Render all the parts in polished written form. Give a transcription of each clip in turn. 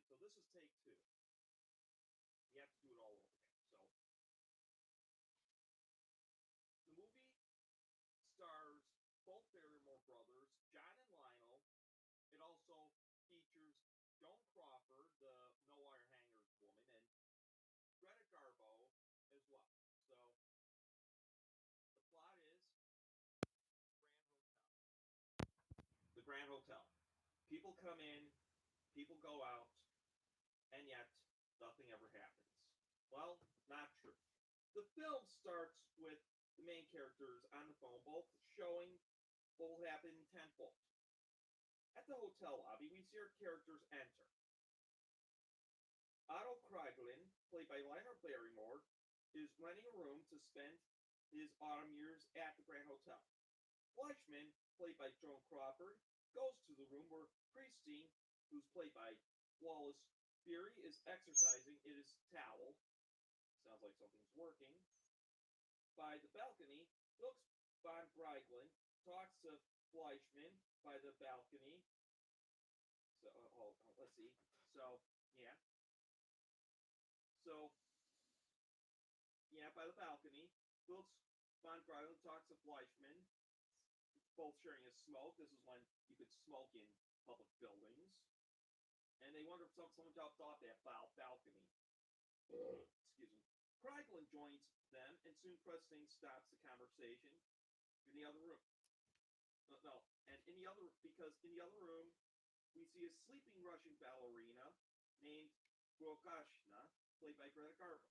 So this is take two. You have to do it all over again. So the movie stars both Barrymore brothers, John and Lionel. It also features Joan Crawford, the No Wire Hangers woman, and Greta Garbo as well. So the plot is the Grand Hotel. People come in, people go out, and yet nothing ever happens. Well, not true. The film starts with the main characters on the phone, both showing what will happen tenfold. At the hotel lobby, we see our characters enter. Otto Craiglin, played by Leonard Barrymore, is renting a room to spend his autumn years at the Grand Hotel. Fleischman, played by Joan Crawford, goes to the room where Christine, who's played by Wallace Beery, is exercising in his towel. Sounds like something's working. By the balcony, Lux von Bryglen talks to Fleischman by the balcony. So, let's see. So, yeah. So, yeah, by the balcony, Lux von Bryglen talks to Fleischman, both sharing a smoke. This is when you could smoke in public buildings. And they wonder if someone jumped off that balcony. Excuse me. Craiglin joins them, and soon Christine stops the conversation in the other room. No, and in the other room, we see a sleeping Russian ballerina named Grokashna, played by Greta Garbo,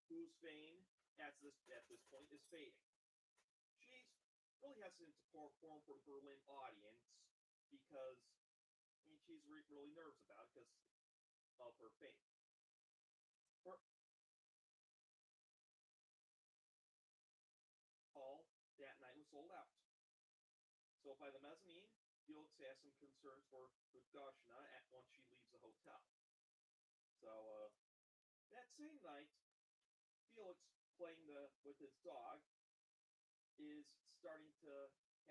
whose fame at this point is fading. She's really hesitant to perform for the Berlin audience because she's really nervous about it because of her fame. Hall that night was sold out. So by the mezzanine, Felix has some concerns for Grokashna once she leaves the hotel. So that same night, Felix, playing with his dog, is starting to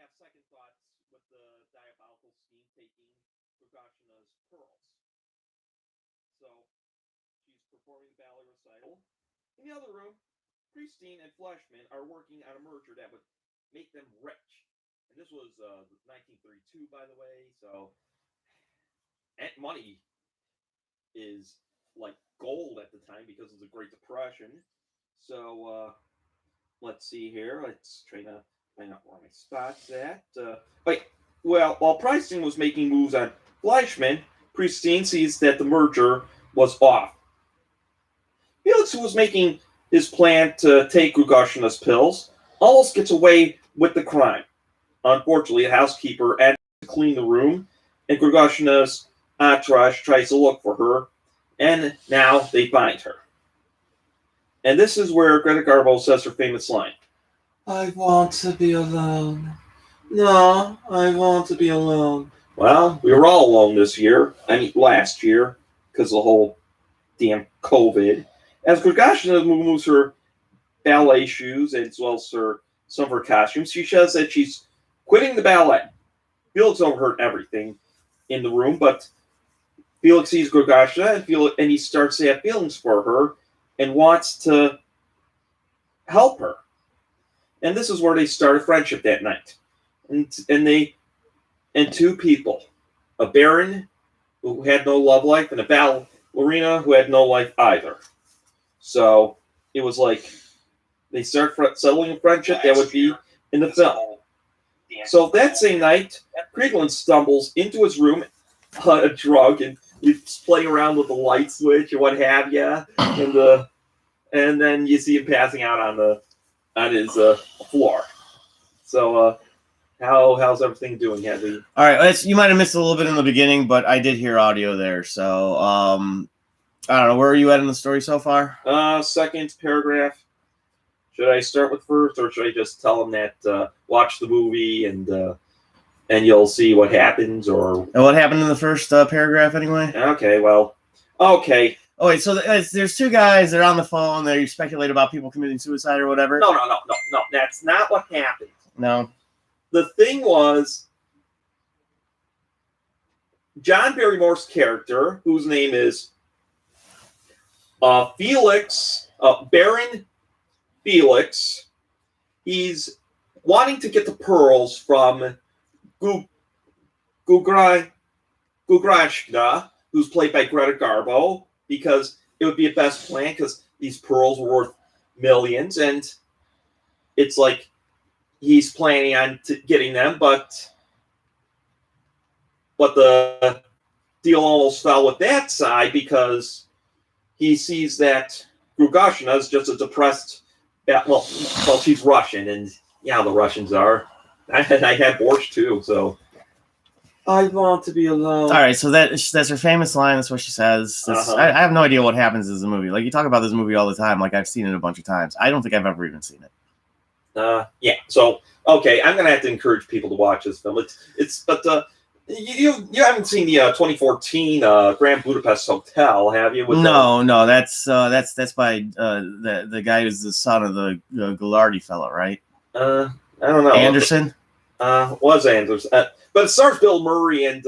have second thoughts with the diabolical scheme taking Grokashna's pearls. So she's performing the ballet recital. In the other room, Christine and Fleischman are working on a merger that would make them rich. And this was 1932, by the way. So, and money is like gold at the time because of the Great Depression. So, let's see here. Let's try to find out where my spot's at. Wait. Well, while Christine was making moves on Fleischman, Christine sees that the merger was off. Felix, who was making his plan to take Grokashna's pills, almost gets away with the crime. Unfortunately, a housekeeper adds to clean the room, and Grokashna's entourage tries to look for her, and now they find her. And this is where Greta Garbo says her famous line, "I want to be alone. No, I want to be alone." Well, we were all alone this year. I mean, last year, because of the whole damn COVID. As Grokashna moves her ballet shoes as well as some of her costumes, she says that she's quitting the ballet. Felix overheard everything in the room, but Felix sees Grokashna and he starts to have feelings for her and wants to help her. And this is where they start a friendship that night. And two people, a baron who had no love life and a ballerina who had no life either. So it was like they start settling a friendship that would be in the film. So that same night, Craiglin stumbles into his room, a drug, and he's playing around with the light switch and what have you, and then you see him passing out on his floor. So how's everything doing, Heavy? All right, you might have missed a little bit in the beginning, but I did hear audio there. So I don't know, where are you at in the story so far? Second paragraph. Should I start with first, or should I just tell them that watch the movie and you'll see what happens? Or and what happened in the first paragraph anyway? Okay, well, okay. Oh wait, so there's two guys. They're on the phone. They speculate about people committing suicide or whatever. No. That's not what happened. No. The thing was, John Barrymore's character, whose name is Felix, Baron Felix, he's wanting to get the pearls from Gugrashka, who's played by Greta Garbo, because it would be a best plan because these pearls were worth millions, and it's like he's planning on getting them, but the deal almost fell with that side because he sees that Grugashina is just a depressed. Well, she's Russian, and yeah, the Russians are. I had borscht too, so I want to be alone. All right, so that's her famous line. That's what she says. I have no idea what happens in the movie. Like, you talk about this movie all the time. Like, I've seen it a bunch of times. I don't think I've ever even seen it. Yeah. So okay, I'm gonna have to encourage people to watch this film. But you haven't seen the 2014 Grand Budapest Hotel, have you? No, that's by the guy who's the son of the Ghilardi fellow, right? I don't know. Anderson. Was Anderson, but it stars Bill Murray and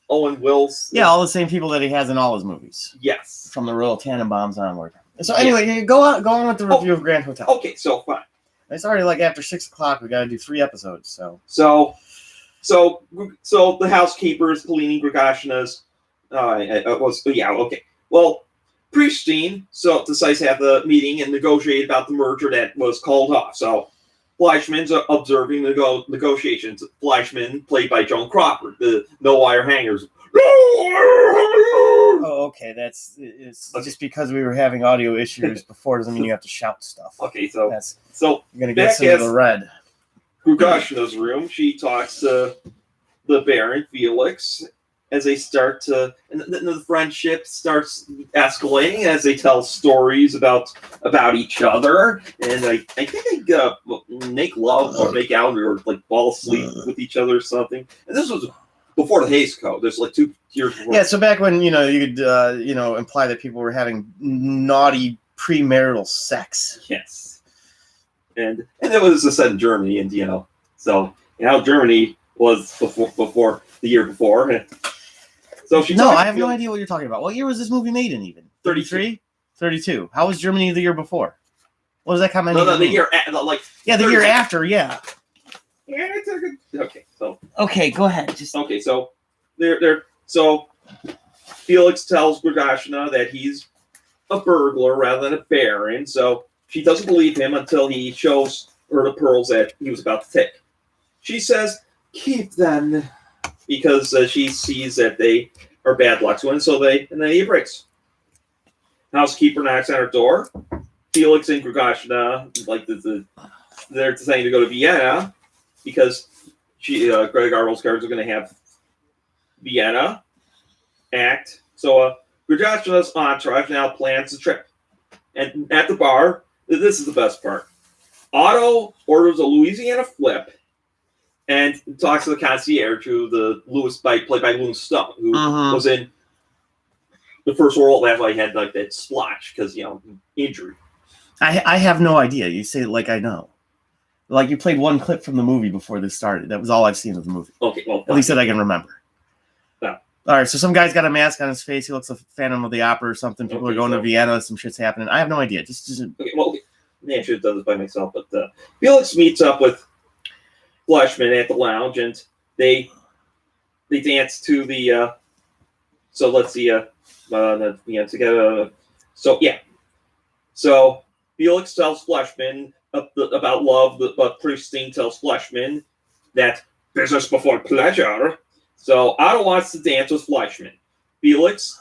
Owen Wilson. Yeah, all the same people that he has in all his movies. Yes, from the Royal Tenenbaums onward. So anyway, go on with the review of Grand Hotel. Okay, so fine. It's already like after 6 o'clock. We got to do 3 episodes. So the housekeepers, Polini Grugashina's, okay. Well, Pristin decides to have the meeting and negotiate about the merger that was called off. So Fleischman's observing the negotiations. Fleischman, played by Joan Crawford, the no wire hangers. Oh, okay. It's just because we were having audio issues before doesn't mean you have to shout stuff. Okay, so you're gonna get some of the red. Grugashina's room. She talks to the Baron Felix as they start to, and the friendship starts escalating as they tell stories about each other, and I think they make love or make out or like fall asleep with each other or something. And this was before the Hays Code. There's like 2 years before. Yeah, so back when you could imply that people were having naughty premarital sex. Yes, and it was set in Germany, and Germany was before the year before. So I have no idea what you're talking about. What year was this movie made in? Even 33, 32. How was Germany the year before? What was that comment? No, the year the year after. Yeah. Yeah, it's a good. Okay, so. Okay, go ahead. Okay, so so Felix tells Grugashina that he's a burglar rather than a baron. So she doesn't believe him until he shows her the pearls that he was about to take. She says, "Keep them," because she sees that they are bad luck to him. So then he breaks. Housekeeper knocks on her door. Felix and Grugashina they're deciding to go to Vienna because Greta Garbo's characters are going to have Vienna act. So Grugashina's entourage now plans the trip. And at the bar, this is the best part. Otto orders a Louisiana flip and talks to the concierge, played by Lewis Stone, who was in the First World. That's why he had like that splotch because injury. I have no idea. You say it like I know. Like you played one clip from the movie before this started. That was all I've seen of the movie. Okay, well, at least that I can remember. Yeah. All right, so some guy's got a mask on his face. He looks like Phantom of the Opera or something. People are going to Vienna. Some shit's happening. I have no idea. I should have done this by myself. But Felix meets up with Fleischman at the lounge, and they dance to the. So let's see. Together. So Felix tells Fleischman about love, but Pristin tells Fleischman that business before pleasure. So Otto wants to dance with Fleischman. Felix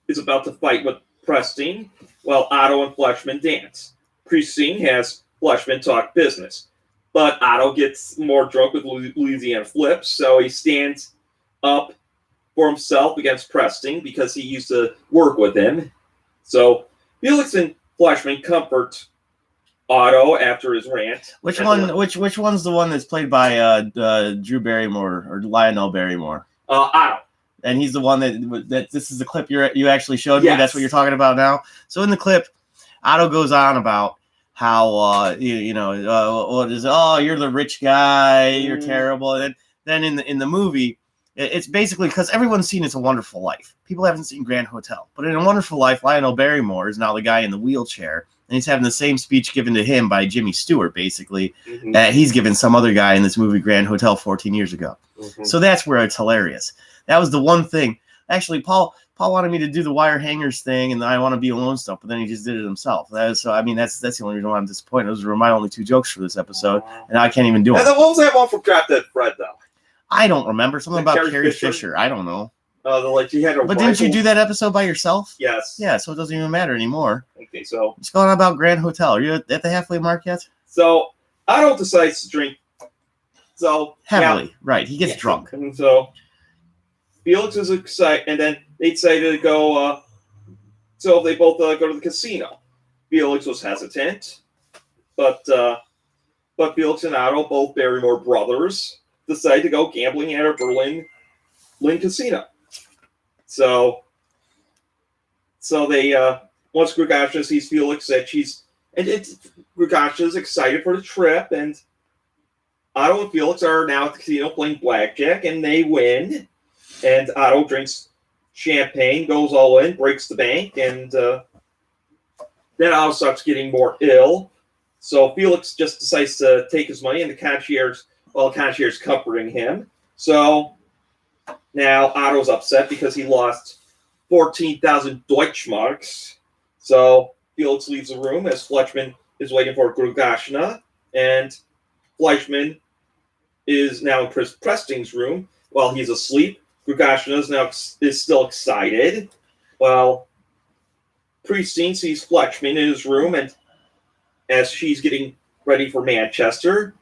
is about to fight with Pristin, while Otto and Fleischman dance. Pristin has Fleischman talk business, but Otto gets more drunk with Louisiana flips, so he stands up for himself against Pristin because he used to work with him. So Felix and Fleischman comfort Otto after his rant. Which one's the one that's played by Drew Barrymore or Lionel Barrymore? Otto. And he's the one that this is the clip you actually showed me. Yes. That's what you're talking about now. So in the clip, Otto goes on about how you're the rich guy, you're terrible. And then in the movie, It's basically because everyone's seen It's a Wonderful Life. People haven't seen Grand Hotel. But in A Wonderful Life, Lionel Barrymore is now the guy in the wheelchair, and he's having the same speech given to him by Jimmy Stewart, basically, that he's given some other guy in this movie Grand Hotel 14 years ago. So that's where it's hilarious. That was the one thing. Actually, Paul wanted me to do the wire hangers thing and the I Want to Be Alone stuff, but then he just did it himself. That's the only reason why I'm disappointed. Those were my only 2 jokes for this episode, and I can't even do And it. then what was that one from Drop Dead Fred, though? I don't remember. Something about Carrie Carrie Fisher? Fisher. I don't know. She had a But didn't you do that episode by yourself? Yes. Yeah, so it doesn't even matter anymore. Okay, so What's going on about Grand Hotel? Are you at the halfway mark yet? Otto decides to drink. So Heavily, yeah. Right. He gets Yeah. drunk. And so Felix is excited, and then they decided to go. So they both go to the casino. Felix was hesitant, but Felix and Otto, both Barrymore brothers, decided to go gambling at a Berlin casino. So they once Grugashna sees Felix, that Grugashna is excited for the trip, and Otto and Felix are now at the casino playing blackjack, and they win. And Otto drinks champagne, goes all in, breaks the bank, and then Otto starts getting more ill. So Felix just decides to take his money, and the concierge is comforting him. So now Otto's upset because he lost 14,000 Deutschmarks. So Felix leaves the room as Fleischman is waiting for Grugashna, and Fleischman is now in Presting's room while he's asleep. Grugashna is still excited. While Presting sees Fleischman in his room, and as she's getting ready for Manchester,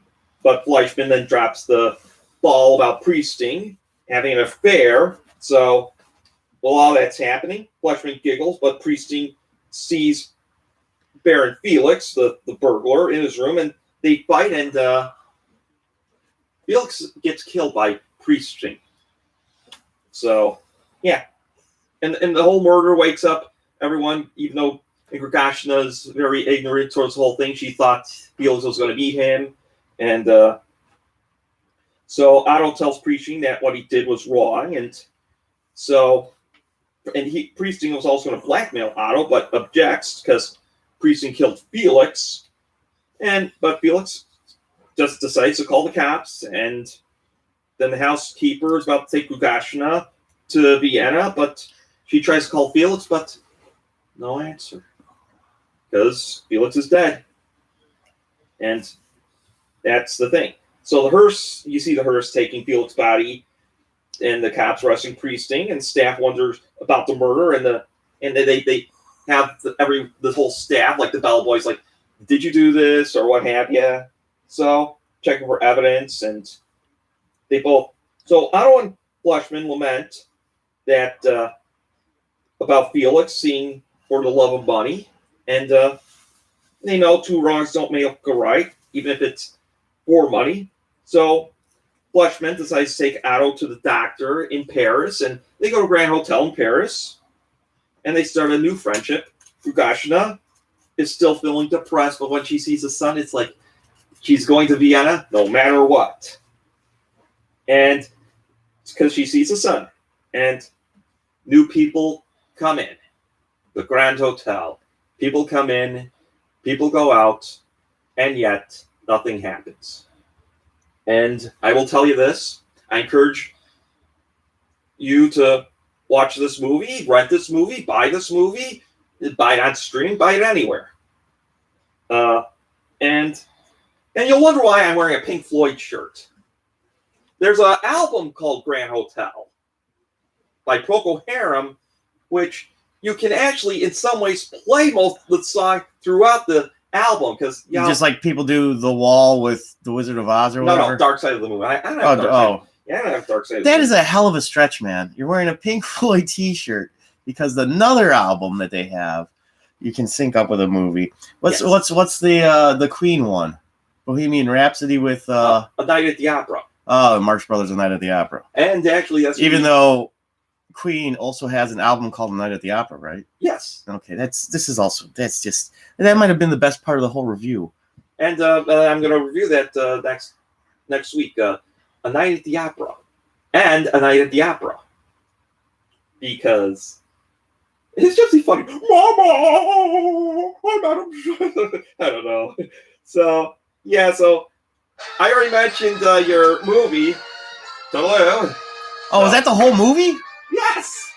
but Fleischman then drops the ball about Presting having an affair. So while all that's happening, Fleischman giggles, but Presting sees Baron Felix, the burglar, in his room, and they fight, and Felix gets killed by Presting. So, yeah. And the whole murder wakes up everyone, even though Grugashna is very ignorant towards the whole thing. She thought Felix was going to beat him. And so Otto tells Presting that what he did was wrong. And Presting was also going to blackmail Otto, but objects because Presting killed Felix. But Felix just decides to call the cops, and then the housekeeper is about to take Grugashna to Vienna, but she tries to call Felix, but no answer. Because Felix is dead. And that's the thing. So you see the hearse taking Felix's body, and the cops arresting Presting, and staff wonders about the murder, and they have the whole staff, like the bellboys, like, did you do this, or what have you? So, checking for evidence, and so Otto and Fleischman lament that about Felix seeing for the love of money, and they know 2 wrongs don't make a right, even if it's for money. So Fleischman decides to take Otto to the doctor in Paris, and they go to Grand Hotel in Paris, and they start a new friendship. Grugashna is still feeling depressed, but when she sees the sun, it's like she's going to Vienna no matter what. And it's because she sees the sun. And new people come in. The Grand Hotel. People come in, people go out, and yet nothing happens. And I will tell you this. I encourage you to watch this movie, rent this movie, buy this movie, buy it on stream, buy it anywhere. And you'll wonder why I'm wearing a Pink Floyd shirt. There's an album called Grand Hotel by Procol Harum, which you can actually, in some ways, play most of the song throughout the album. Because just like people do The Wall with The Wizard of Oz or whatever? No, Dark Side of the Moon. I don't have Dark Side. Yeah, I don't have Dark Side of the Moon. That is a hell of a stretch, man. You're wearing a Pink Floyd t-shirt because another album that they have, you can sync up with a movie. What's the Queen one? Bohemian Rhapsody with A Night at the Opera. Marx Brothers, A Night at the Opera. And actually, that's even though Queen also has an album called A Night at the Opera, right? Yes. Okay, that might have been the best part of the whole review. And I'm going to review that next week. A Night at the Opera. and A Night at the Opera. Because it's just funny. Mama, I'm out of I don't know. So, yeah, so I already mentioned your movie. Hello. Oh, is that the whole movie? Yes!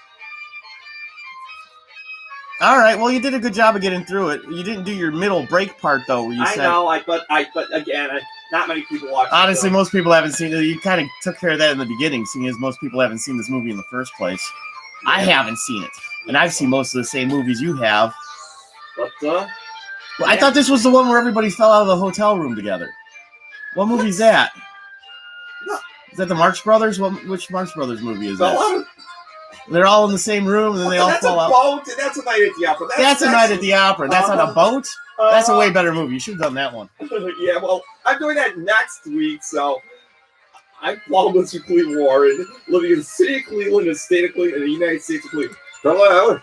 All right. Well, you did a good job of getting through it. You didn't do your middle break part though, where you I said. know, but again, not many people watch it. Honestly, so. most people haven't seen it. You kind of took care of that in the beginning, seeing as most people haven't seen this movie in the first place. Yeah. I haven't seen it, and I've seen most of the same movies you have. But, well, I thought this was the one where everybody fell out of the hotel room together. What movie's that? No. Is that the Marx Brothers? Which Marx Brothers movie is that? Well, they're all in the same room, and then they all fall out. Boat, and that's A Night at the Opera. That's A Night at the Opera. That's on a boat? That's a way better movie. You should have done that one. Yeah, well, I'm doing that next week, so I'm flawlessly Cleveland Warren, living in the city of Cleveland, the state of Cleveland, and the United States of Cleveland. Hello.